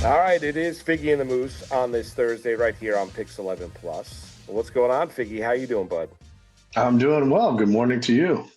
All right, it is Figgie and the Moose on this Thursday right here on Pix 11 Plus. What's going on, Figgie? How you doing, bud? I'm doing well. Good morning to you.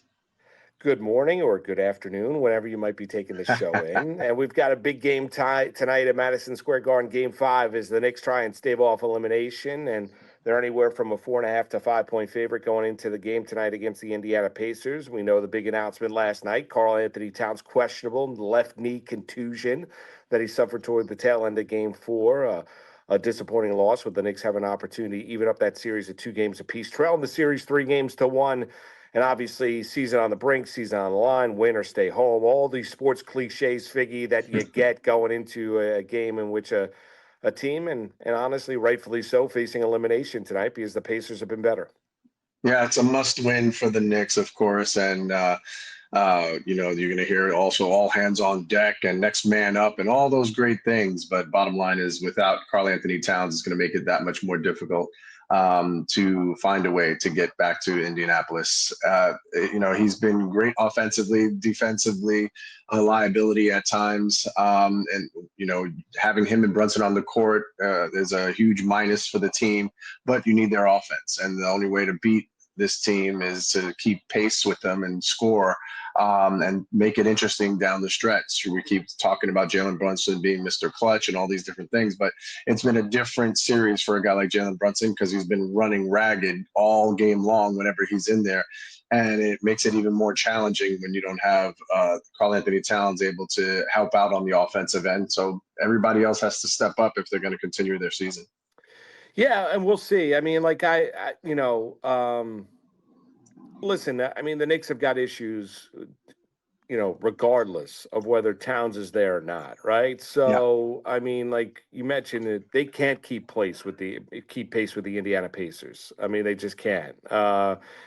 Good morning or good afternoon, whenever you might be taking the show in. And we've got a big game tonight at Madison Square Garden. Game 5 as the Knicks try and stave off elimination, and they're anywhere from a 4.5 to 5 point favorite going into the game tonight against the Indiana Pacers. We know the big announcement last night: Karl Anthony Towns questionable, left knee contusion that he suffered toward the tail end of Game 4. A disappointing loss with the Knicks having an opportunity to even up that series of 2 games apiece, trailing the series 3 games to 1. And obviously, season on the brink, season on the line, win or stay home. All these sports cliches, Figgy, that you get going into a game in which a team, and honestly, rightfully so, facing elimination tonight because the Pacers have been better. Yeah, it's a must win for the Knicks, of course. And, you're going to hear also all hands on deck and next man up and all those great things. But bottom line is, without Karl Anthony Towns, it's going to make it that much more difficult to find a way to get back to Indianapolis. He's been great offensively, defensively, a liability at times. Having him and Brunson on the court is a huge minus for the team, but you need their offense. And the only way to beat this team is to keep pace with them and score and make it interesting down the stretch. We keep talking about Jalen Brunson being Mr. Clutch and all these different things, but it's been a different series for a guy like Jalen Brunson because he's been running ragged all game long whenever he's in there. And it makes it even more challenging when you don't have Karl Anthony Towns able to help out on the offensive end. So everybody else has to step up if they're going to continue their season. Yeah, and we'll see. I mean, like listen, I mean, the Knicks have got issues, regardless of whether Towns is there or not, right? So, yeah. I mean, like you mentioned, they can't keep pace with the Indiana Pacers. I mean, they just can't.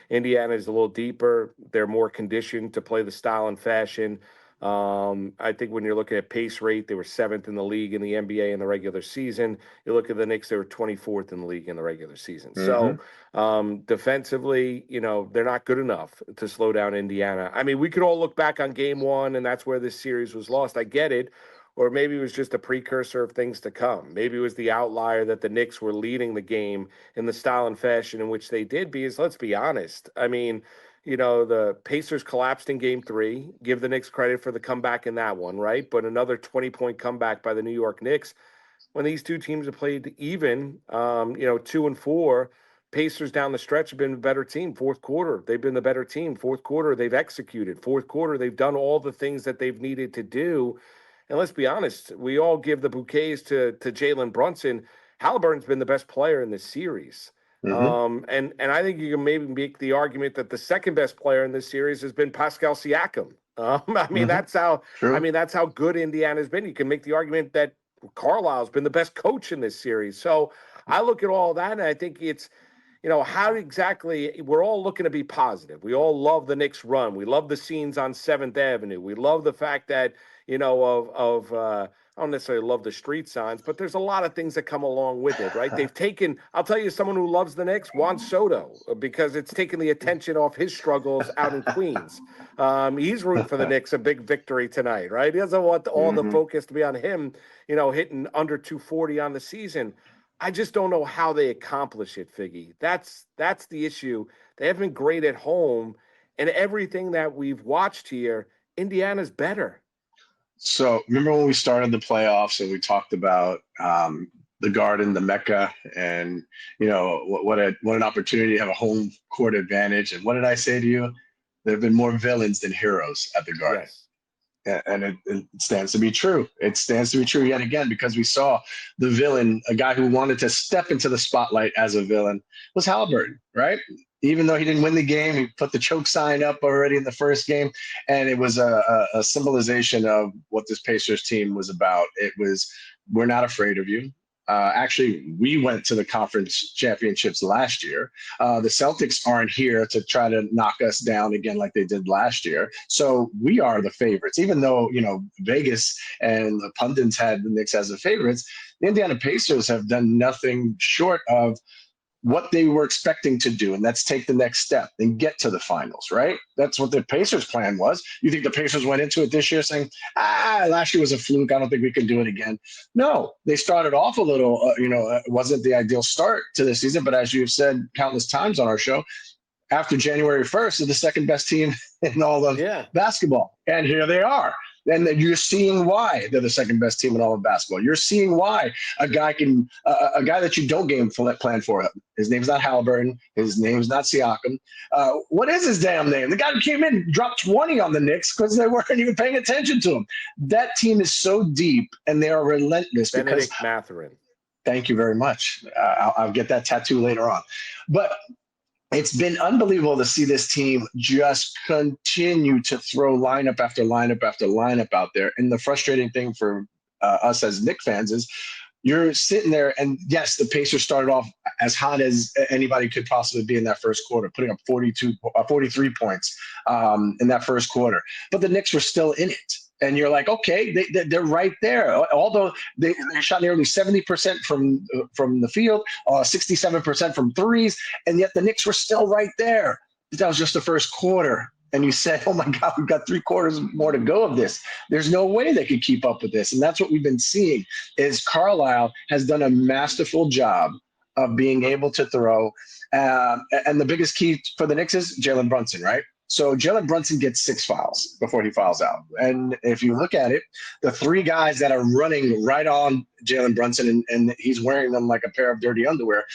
Indiana is a little deeper. They're more conditioned to play the style and fashion. I think when you're looking at pace rate, they were 7th in the league in the NBA in the regular season. You look at the Knicks, they were 24th in the league in the regular season. Mm-hmm. So defensively, they're not good enough to slow down Indiana. I mean, we could all look back on Game 1, and that's where this series was lost. I get it. Or maybe it was just a precursor of things to come. Maybe it was the outlier that the Knicks were leading the game in the style and fashion in which they did. Because let's be honest, I mean, the Pacers collapsed in Game 3. Give the Knicks credit for the comeback in that one, right? But another 20-point comeback by the New York Knicks. When these two teams have played even, 2 and 4, Pacers down the stretch have been a better team. Fourth quarter, they've been the better team. Fourth quarter, they've executed. Fourth quarter, they've done all the things that they've needed to do. And let's be honest, we all give the bouquets to Jalen Brunson. Halliburton's been the best player in this series. Mm-hmm. And I think you can maybe make the argument that the second best player in this series has been Pascal Siakam. I mean, mm-hmm. That's how good Indiana's been. You can make the argument that Carlisle's been the best coach in this series. So I look at all that, and I think it's, how exactly we're all looking to be positive. We all love the Knicks run. We love the scenes on 7th Avenue. We love the fact that, I don't necessarily love the street signs, but there's a lot of things that come along with it, right? They've taken, I'll tell you, someone who loves the Knicks, Juan Soto, because it's taken the attention off his struggles out in Queens. He's rooting for the Knicks, a big victory tonight, right? He doesn't want all the focus to be on him, hitting under 240 on the season. I just don't know how they accomplish it, Figgy. That's the issue. They haven't been great at home, and everything that we've watched here, Indiana's better. So remember when we started the playoffs and we talked about the Garden, the Mecca, and what an opportunity to have a home court advantage. And what did I say to you? There have been more villains than heroes at the Garden. Yes. And it stands to be true. It stands to be true yet again, because we saw the villain, a guy who wanted to step into the spotlight as a villain, was Halliburton, right? Even though he didn't win the game, he put the choke sign up already in the first game. And it was a symbolization of what this Pacers team was about. It was, we're not afraid of you. Actually, we went to the conference championships last year. The Celtics aren't here to try to knock us down again like they did last year. So we are the favorites, even though, Vegas and the pundits had the Knicks as the favorites. The Indiana Pacers have done nothing short of what they were expecting to do, and let's take the next step and get to the finals, right? That's what the Pacers' plan was. You think the Pacers went into it this year saying, last year was a fluke. I don't think we can do it again. No, they started off a little, it wasn't the ideal start to the season, but as you've said countless times on our show, after January 1st, they're the second best team in all of basketball. And here they are. And you're seeing why they're the second best team in all of basketball. You're seeing why a guy that you don't game plan for. His name's not Halliburton. His name's not Siakam. What is his damn name? The guy who came in dropped 20 on the Knicks because they weren't even paying attention to him. That team is so deep and they are relentless. Benedict Mathurin. Thank you very much. I'll get that tattoo later on. But it's been unbelievable to see this team just continue to throw lineup after lineup after lineup out there. And the frustrating thing for us as Knicks fans is you're sitting there, and yes, the Pacers started off as hot as anybody could possibly be in that first quarter, putting up 43 points in that first quarter. But the Knicks were still in it. And you're like, okay, they're right there. Although they shot nearly 70% from the field, 67% from threes, and yet the Knicks were still right there. That was just the first quarter. And you said, oh, my God, we've got 3 quarters more to go of this. There's no way they could keep up with this. And that's what we've been seeing is Carlisle has done a masterful job of being able to throw. And the biggest key for the Knicks is Jalen Brunson, right? So Jalen Brunson gets 6 fouls before he fouls out. And if you look at it, the 3 guys that are running right on Jalen Brunson and he's wearing them like a pair of dirty underwear,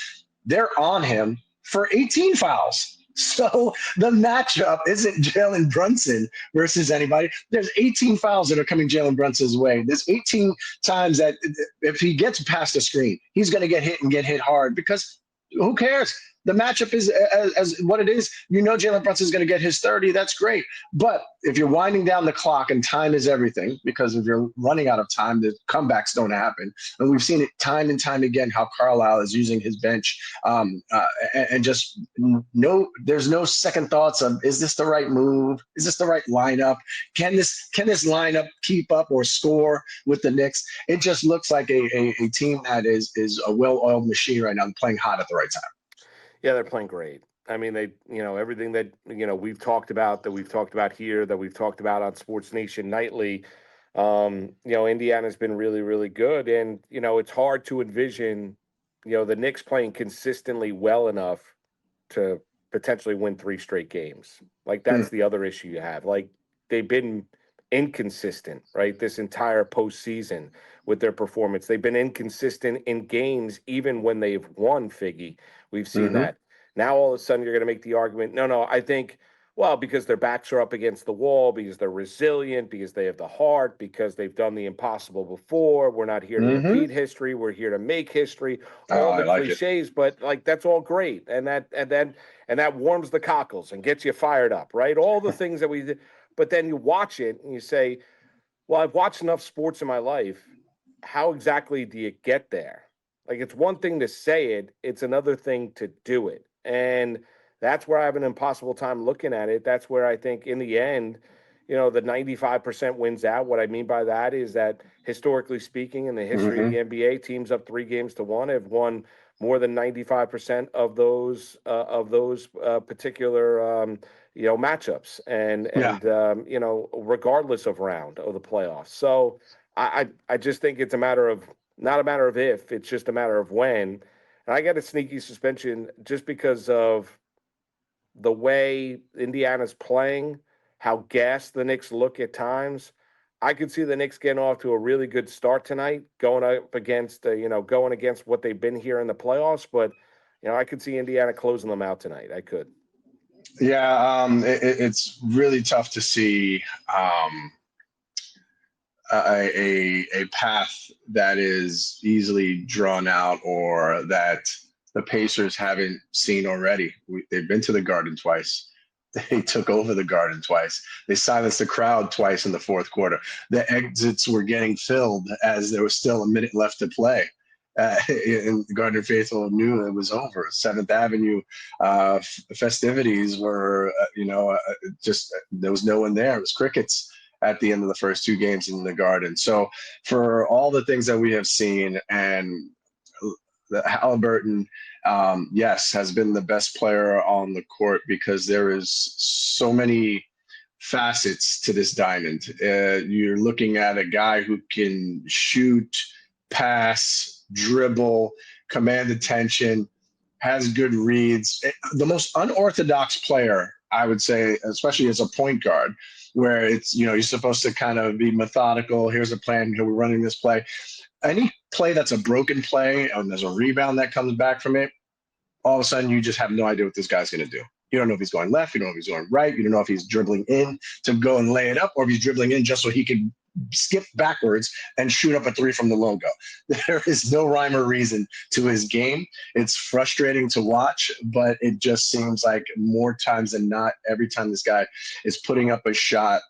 they're on him for 18 fouls. So the matchup isn't Jalen Brunson versus anybody. There's 18 fouls that are coming Jalen Brunson's way. There's 18 times that if he gets past the screen, he's going to get hit and get hit hard because who cares? The matchup is as what it is. Jalen Brunson is going to get his 30. That's great. But if you're winding down the clock and time is everything, because if you're running out of time, the comebacks don't happen. And we've seen it time and time again how Carlisle is using his bench and just there's no second thoughts of, is this the right move? Is this the right lineup? Can this lineup keep up or score with the Knicks? It just looks like a team that is a well-oiled machine right now and playing hot at the right time. Yeah, they're playing great. I mean, they, everything that, we've talked about, here, that we've talked about on Sports Nation nightly, Indiana's been really, really good. And, it's hard to envision, the Knicks playing consistently well enough to potentially win 3 straight games. Like, that's the other issue you have. Like, they've been inconsistent, right, this entire postseason with their performance. They've been inconsistent in games, even when they've won, Figgy. We've seen that. Now, all of a sudden, you're going to make the argument, no, I think, well, because their backs are up against the wall, because they're resilient, because they have the heart, because they've done the impossible before. We're not here to repeat history. We're here to make history. All the cliches, but like, that's all great. And that warms the cockles and gets you fired up, right? All the things that we did. But then you watch it and you say, well, I've watched enough sports in my life. How exactly do you get there? Like, it's one thing to say it. It's another thing to do it. And that's where I have an impossible time looking at it. That's where I think in the end, the 95% wins out. What I mean by that is that historically speaking, in the history of the NBA, teams up 3 games to 1 have won more than 95% of those particular matchups and regardless of round of the playoffs. So I just think it's not a matter of if, it's just a matter of when. And I got a sneaky suspension just because of the way Indiana's playing, how gassed the Knicks look at times. I could see the Knicks getting off to a really good start tonight, going up against, going against what they've been here in the playoffs. But, I could see Indiana closing them out tonight. I could. Yeah, it's really tough to see a path that is easily drawn out or that the Pacers haven't seen already. They've been to the Garden twice. They took over the Garden twice. They silenced the crowd twice in the fourth quarter. The exits were getting filled as there was still a minute left to play. And the Garden faithful knew it was over. 7th Avenue festivities were, just there was no one there. It was crickets at the end of the first 2 games in the Garden. So for all the things that we have seen and the Halliburton yes, has been the best player on the court because there is so many facets to this diamond. You're looking at a guy who can shoot, pass, dribble, command attention, has good reads. The most unorthodox player, I would say, especially as a point guard, where it's, you're supposed to kind of be methodical. Here's a plan. We're running this play. Any play that's a broken play and there's a rebound that comes back from it, all of a sudden you just have no idea what this guy's going to do. You don't know if he's going left. You don't know if he's going right. You don't know if he's dribbling in to go and lay it up, or if he's dribbling in just so he can skip backwards and shoot up a three from the logo. There is no rhyme or reason to his game. It's frustrating to watch, but it just seems like more times than not, every time this guy is putting up a shot,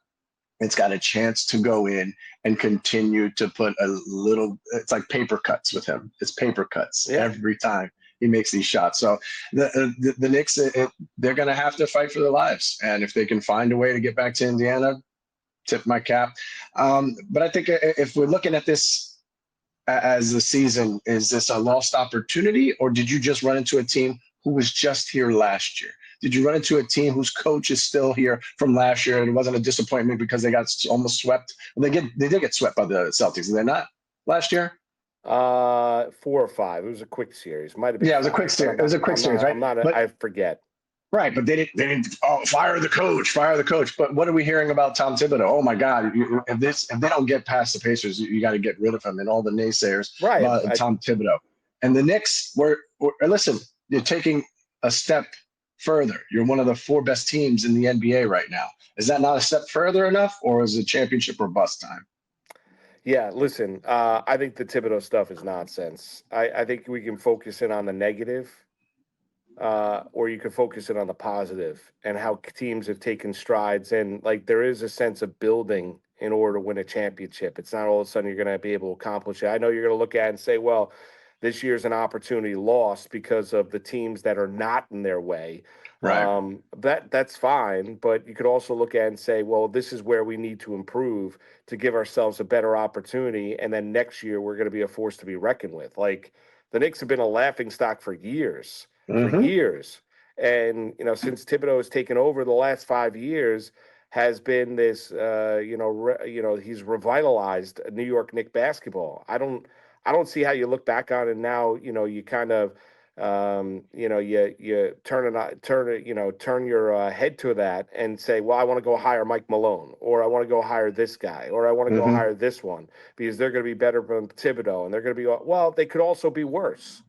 it's got a chance to go in and continue to put a little, it's like paper cuts with him. It's paper cuts every time he makes these shots. So the Knicks, they're going to have to fight for their lives. And if they can find a way to get back to Indiana, tip my cap. But I think if we're looking at this as a season, is this a lost opportunity, or did you just run into a team who was just here last year? Did you run into a team whose coach is still here from last year and it wasn't a disappointment because they got almost swept? They did get swept by the Celtics, did they not last year? 4 or 5. It was a quick series. Might have been. Yeah, it was a quick series. It was a quick series, right? I forget. Right, but they didn't fire the coach. But what are we hearing about Tom Thibodeau? Oh my God, if they don't get past the Pacers, you got to get rid of him and all the naysayers about Tom Thibodeau. And the Knicks listen, you're taking a step further. You're one of the 4 best teams in the NBA right now. Is that not a step further enough, or is it championship or bust time? Yeah, listen, I think the Thibodeau stuff is nonsense. I think we can focus in on the negative. Or you can focus it on the positive and how teams have taken strides. And like, there is a sense of building in order to win a championship. It's not all of a sudden you're going to be able to accomplish it. I know you're going to look at it and say, well, this year's an opportunity lost because of the teams that are not in their way. Right. That's fine. But you could also look at it and say, well, this is where we need to improve to give ourselves a better opportunity. And then next year we're going to be a force to be reckoned with. Like, the Knicks have been a laughingstock for years. And since Thibodeau has taken over, the last 5 years has been this he's revitalized New York Knicks basketball. I don't see how you look back on it now. You kind of you turn your head to that and say, well, I want to go hire Mike Malone, or I want to go hire this guy, or I want to go hire this one because they're going to be better than Thibodeau, and they're going to be, well, they could also be worse.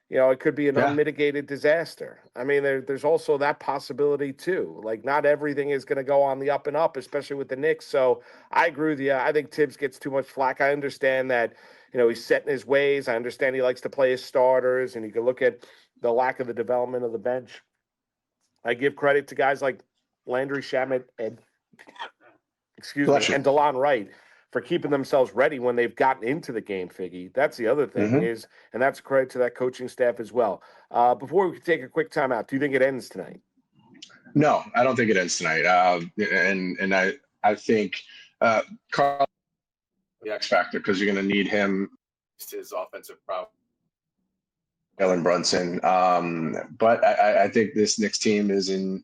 It could be an unmitigated disaster. I mean, there's also that possibility too. Like, not everything is going to go on the up and up, especially with the Knicks. So I agree with you. I think Tibbs gets too much flack. I understand that, he's set in his ways. I understand he likes to play his starters, and you can look at the lack of the development of the bench. I give credit to guys like Landry Shamet and DeLon Wright for keeping themselves ready when they've gotten into the game, Figgy. That's the other thing and that's credit to that coaching staff as well. Before we take a quick timeout, do you think it ends tonight? No, I don't think it ends tonight. And I think Carl, the X factor, because you're going to need him, his offensive problem. Jalen Brunson. But I think this Knicks team isn't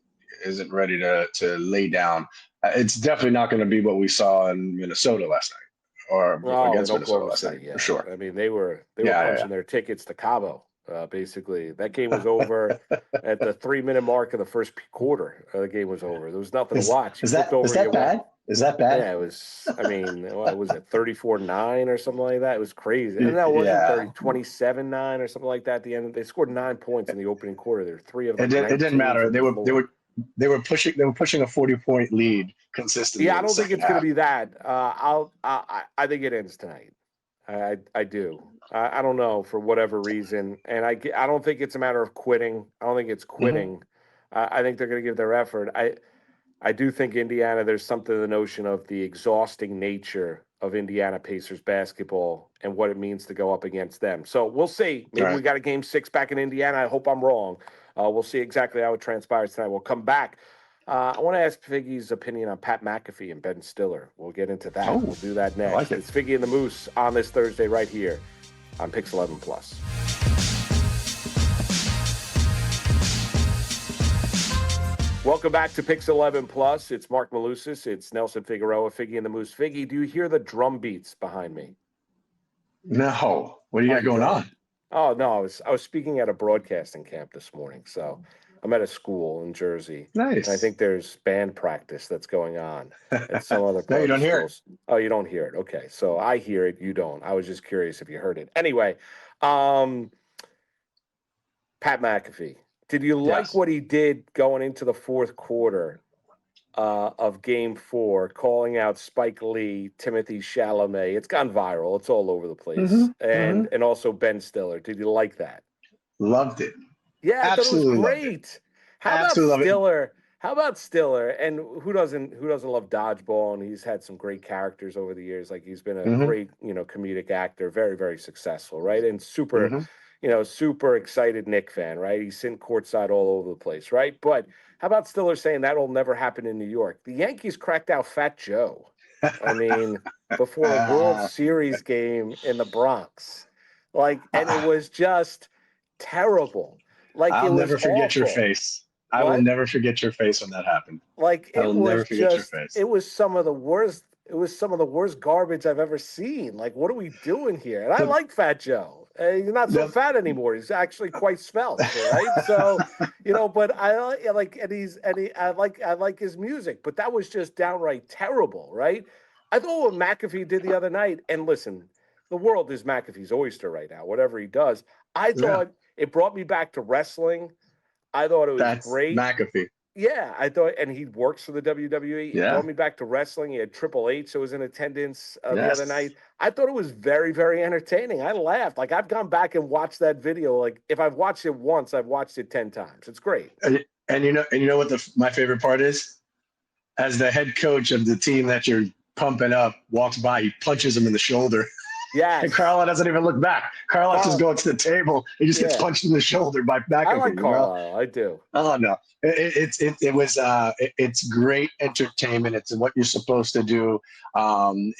ready to lay down. It's definitely not going to be what we saw in Minnesota last night, or against Minnesota last night, for sure. I mean, they were punching their tickets to Cabo. Basically, that game was over at the 3-minute mark of the first quarter. The game was over. There was nothing to watch. Is that bad? Is that bad? Yeah, it was. I mean, what was it, 34-9 or something like that? It was crazy. And that wasn't 27-9 or something like that at the end. They scored 9 points in the opening quarter. There were 3 of them. It didn't matter. They were pushing a 40-point lead consistently. Yeah, I don't think it's going to be that. I think it ends tonight. I do. I don't know, for whatever reason, and I don't think it's a matter of quitting. I don't think it's quitting. I think they're going to give their effort. I do think Indiana, there's something to the notion of the exhausting nature of Indiana Pacers basketball and what it means to go up against them. So we'll see. Maybe we got a game 6 back in Indiana. I hope I'm wrong. We'll see exactly how it transpires tonight. We'll come back. I want to ask Figgie's opinion on Pat McAfee and Ben Stiller. We'll get into that. We'll do that next. It's Figgie and the Moose on this Thursday right here on Pix 11 Plus. Welcome back to Pix 11 Plus. It's Marc Malusis. It's Nelson Figueroa, Figgie and the Moose. Figgie, do you hear the drum beats behind me? No. What do you got going on? Oh no, I was speaking at a broadcasting camp this morning. So I'm at a school in Jersey. Nice. And I think there's band practice that's going on at some other No, you don't hear schools. Oh, you don't hear it. Okay. So I hear it, you don't. I was just curious if you heard it. Anyway, Pat McAfee. Did you like what he did going into the fourth quarter of Game 4, calling out Spike Lee, Timothy Chalamet? It's gone viral. It's all over the place. And also Ben Stiller. Did you like that? Loved it. Yeah, I Absolutely thought it was great. How about Stiller? And who doesn't love dodgeball? And he's had some great characters over the years. Like he's been a great, comedic actor, very, very successful, right? And super excited Knicks fan, right? He's sitting courtside all over the place, right? But how about Stiller saying that'll never happen in New York? The Yankees cracked out Fat Joe. I mean, before a World Series game in the Bronx. And it was just terrible. I'll never forget your face. I will never forget your face when that happened. It was some of the worst. It was some of the worst garbage I've ever seen. Like, what are we doing here? And I like Fat Joe. He's not so fat anymore. He's actually quite svelte, right? So, but I like his music. But that was just downright terrible, right? I thought what McAfee did the other night, and listen, the world is McAfee's oyster right now. Whatever he does, I thought it brought me back to wrestling. I thought it was great. McAfee. Yeah, I thought, and he works for the WWE. He brought me back to wrestling. He had Triple H, who was in attendance the other night. I thought it was very, very entertaining. I laughed. Like, I've gone back and watched that video. Like, if I've watched it once, I've watched it 10 times. It's great. And you know what my favorite part is? As the head coach of the team that you're pumping up walks by, he punches him in the shoulder. Yeah. And Carlisle doesn't even look back. Carlisle just goes to the table. He just gets punched in the shoulder by McAfee. I like Carlisle. I do. Oh no, it's great entertainment. It's what you're supposed to do.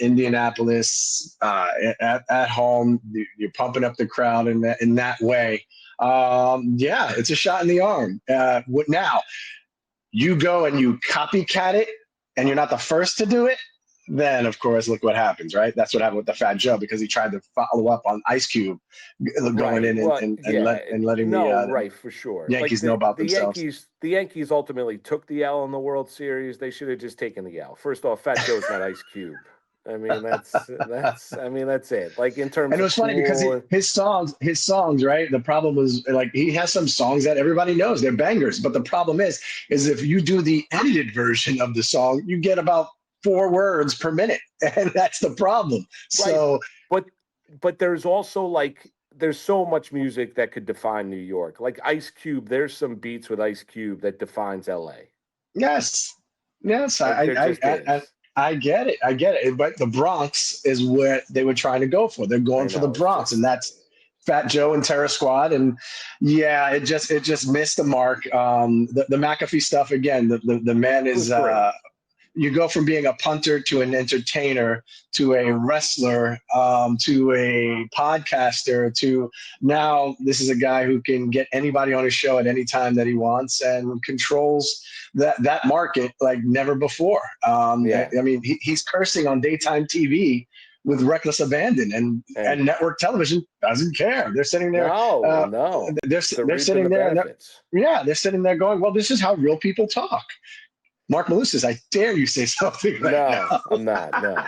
Indianapolis at home, you're pumping up the crowd in that way. It's a shot in the arm. Now you go and you copycat it, and you're not the first to do it. Then, of course, look what happens, right? That's what happened with the Fat Joe, because he tried to follow up on Ice Cube going in and letting for sure. Yankees know about themselves. The Yankees ultimately took the L in the World Series. They should have just taken the L. First off, Fat Joe's not Ice Cube. I mean, that's it. Like, in terms of, and it was funny because his songs, right? The problem was, like, he has some songs that everybody knows, they're bangers. But the problem is if you do the edited version of the song, you get about 4 words per minute, and that's the problem. So, but there's also there's so much music that could define New York. Like Ice Cube, there's some beats with Ice Cube that defines LA. Yes, I get it. But the Bronx is where they were trying to go for. They're going for the Bronx, and that's Fat Joe and Terror Squad. And it just missed the mark. The McAfee stuff again. The man is. You go from being a punter to an entertainer to a wrestler to a podcaster to now this is a guy who can get anybody on his show at any time that he wants and controls that market like never before. I mean, he's cursing on daytime TV with reckless abandon, and network television doesn't care. They're sitting there. They're sitting there. They're sitting there going, well, this is how real people talk. Marc Malusis, I dare you say something right now. I'm not. No,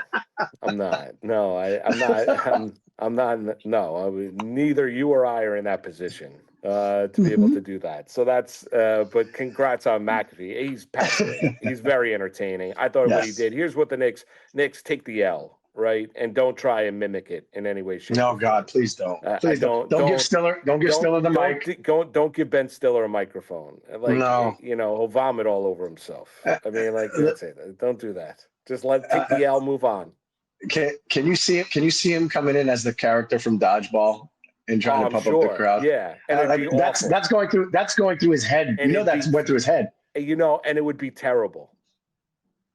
I'm not. No, I'm not. I'm not. No, neither you or I are in that position to be able to do that. So that's. But congrats on McAfee. He's passionate. He's very entertaining. I thought what he did. Here's what the Knicks take the L. Right, and don't try and mimic it in any way, shape. No, God, please don't. Please don't give Stiller the mic. Don't give Ben Stiller a microphone. He'll vomit all over himself. I mean, that's it. Don't do that. Just take the L, move on. Can you see it? Can you see him coming in as the character from Dodgeball and trying to pump up the crowd? Yeah, and that's going through his head. And that went through his head. And it would be terrible.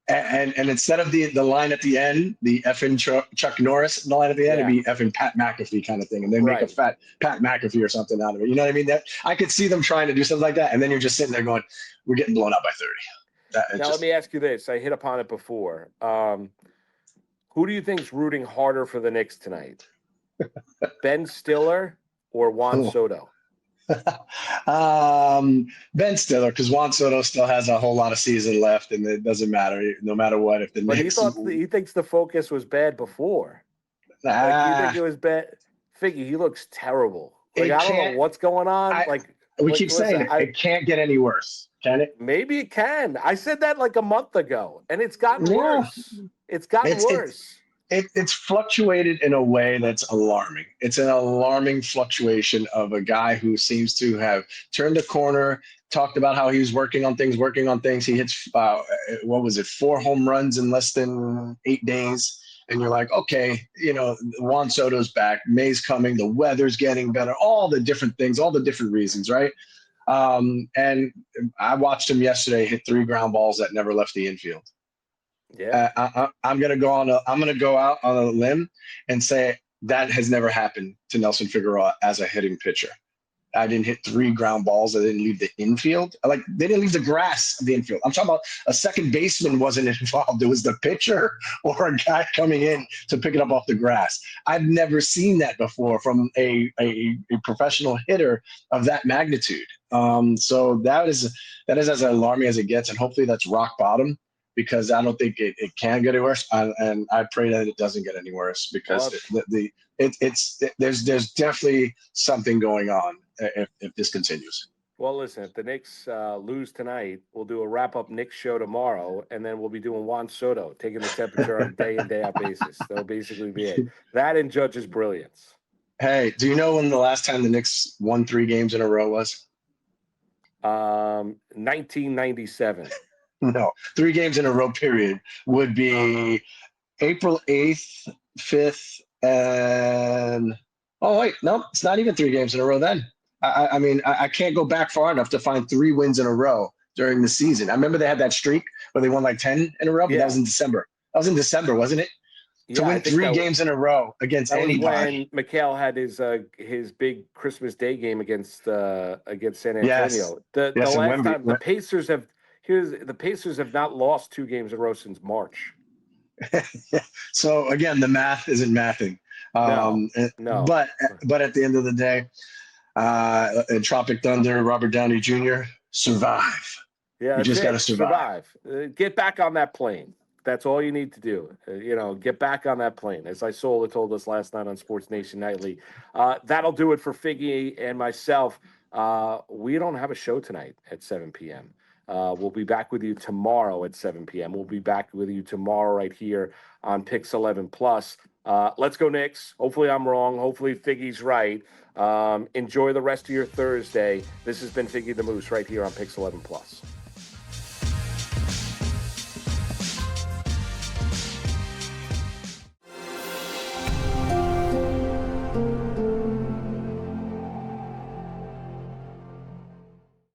And instead of the line at the end, the effing Chuck Norris line at the end, it'd be effing Pat McAfee kind of thing, and then make a fat Pat McAfee or something out of it. You know what I mean? That I could see them trying to do something like that, and then you're just sitting there going, "We're getting blown out by 30." Now let me ask you this: I hit upon it before. Who do you think's rooting harder for the Knicks tonight? Ben Stiller or Juan Soto? Ben Stiller, because Juan Soto still has a whole lot of season left, and it doesn't matter no matter what. If the Knicks, he thinks the focus was bad before. You think it was bad? Figgy, he looks terrible. I don't know what's going on. We keep saying it can't get any worse, can it? Maybe it can. I said that like a month ago, and it's gotten worse. It's gotten worse. It's fluctuated in a way that's alarming. It's an alarming fluctuation of a guy who seems to have turned a corner, talked about how he was working on things. He hits, 4 home runs in less than 8 days. And you're like, okay, Juan Soto's back. May's coming. The weather's getting better. All the different things, all the different reasons, right? And I watched him yesterday hit 3 ground balls that never left the infield. Yeah, I'm gonna go out on a limb and say that has never happened to Nelson Figueroa as a hitting pitcher. I didn't hit 3 ground balls. I didn't leave the infield. They didn't leave the grass of the infield. I'm talking about a second baseman wasn't involved. It was the pitcher or a guy coming in to pick it up off the grass. I've never seen that before from a professional hitter of that magnitude. So that is as alarming as it gets, and hopefully that's rock bottom, because I don't think it can get any worse, and I pray that it doesn't get any worse, because there's definitely something going on if this continues. Well, listen, if the Knicks lose tonight, we'll do a wrap-up Knicks show tomorrow, and then we'll be doing Juan Soto, taking the temperature on a day-in, day-out basis. That'll basically be it. That and Judge's brilliance. Hey, do you know when the last time the Knicks won 3 games in a row was? 1997. No, 3 games in a row period would be April 8th, 5th, and no, it's not even 3 games in a row then. I mean, I can't go back far enough to find 3 wins in a row during the season. I remember they had that streak where they won like 10 in a row, but that was in December. That was in December, wasn't it? To win 3 games in a row against anybody. When McHale had his big Christmas Day game against San Antonio. The last time the Pacers have not lost 2 games in a row since March. So again, the math isn't mathing. No. But at the end of the day, in Tropic Thunder, Robert Downey Jr., survive. Yeah, you just got to survive. Get back on that plane. That's all you need to do. Get back on that plane. As Isola told us last night on Sports Nation Nightly. That'll do it for Figgy and myself. We don't have a show tonight at 7 p.m. We'll be back with you tomorrow at 7 p.m. We'll be back with you tomorrow right here on Pix 11 Plus. Let's go Knicks. Hopefully I'm wrong. Hopefully Figgy's right. Enjoy the rest of your Thursday. This has been Figgie the Moose right here on Pix 11 Plus.